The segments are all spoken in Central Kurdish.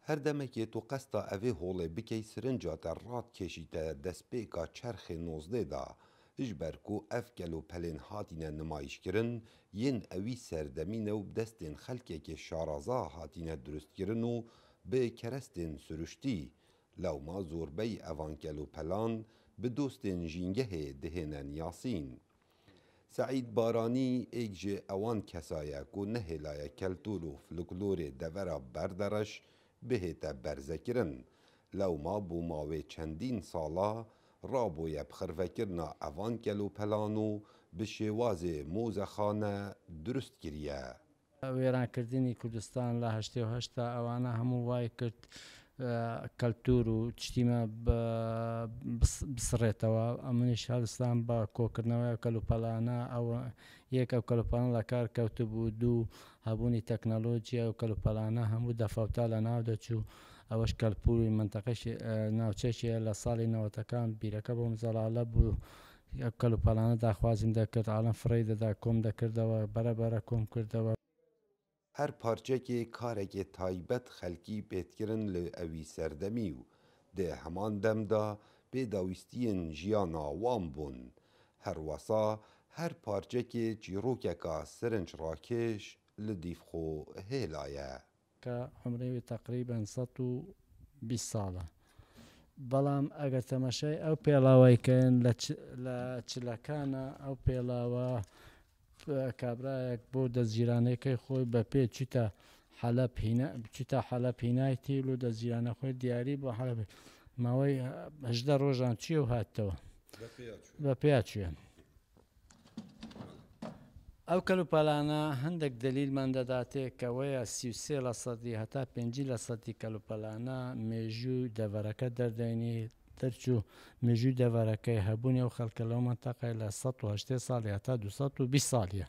هر دمکê tu qesta evê holê bikey sirinca te radkêşîte destpêka çerxê 19 da ji ber ku ev kelopelên hatîne nimayişkirin yên ewî serdemîn ew bi destên xelkekê şaraza hatîne durustkirin û bi kerestên süruştî lewma zorbey evan kelopelan bi dostên jîngehê dihêne yasîn. Seîd Baranî êk ji ewan kesa ye ku nehêlaye keltûr û folklorê devera berdereş bihête berzekirin. Lewma bû mavê çendîn sala raboye bixirvekirina evan kelopelan û bi şêwazê mozexane durust kiriye. وێرانکردنی کوردستان لە 1970 ئەوانە هەموو وای کرد کەلتور و تشتیمە بسڕێتەوە. ئەمنیش هەڵستان بە کۆکردنەوەی کەلوپەلانە ئەو یەک ئەو کەلوپەلان لە کار کەوتبوو، دوو هەبوونی تەکنەلۆجیا و کەلوپەلانە هەموو دەفەوتا لە ناو دەچوو. ئەوەش کەلپوری منتەقەش ناوچەشیە لە ساڵی 90ەکان بیرەکە بۆ مزەڵالە بوو. کەلوپەلانە داخوازیم دەکرد، ئاڵەم فڕی دەدا کۆم دەکردەوە، بەرەبەرە کۆم کردەوە. Her parçekê karekê taybet xelkî pêdkirin li evî serdemî û di heman dem da pêdawîstiyên jiyana wan bûn. Her wesa her parçekê çîrokeka sirinç rakêş li dîvxwe hêla ye. کە عمرێوی تقریبەن 120 ساڵە. بەڵام ئەگەر تەمەشای ئەو پێڵاوەیکەن لە چلەکانە ئەو پێڵاوە کابراایەک بۆ دەستگیرانەکەی خۆی بە پێ چیتە حەلەب هینایەتی و دەستگیرانە خۆی دیاری بۆ حەلەب ماوەی 18 ڕۆژان چیە و هاتەوە بە پێچوێن. ئەو کەلوپەلانە هەندێک دلیلمان دەداتێ کەوەیە 33% هەتا 5% کەلوپەلانە مێژوو دەڤەرەکە دەردێنی دەرچوو مێژووی دەڤەرەکەی هەبوونی ئەو خەڵکە لەو مەنتەقەی لە 180 ساڵی هەتا 220 ساڵیە.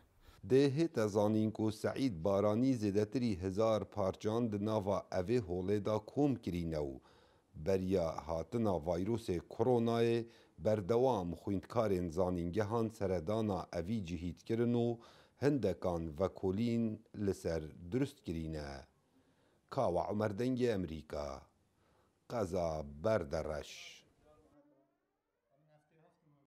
Dêhête zanîn ku Seîd Baranî zêdetirî 1000 parçan di nava evê holê da kom kirîne û beriya hatina vayrosê koronayê berdewam xwînkarên zanîngehan seredana evî cihîtkirin û hindekan vekolîn li ser durust kirîne. Kawa Umer Dengê Emerîka, Qeza Berdereş.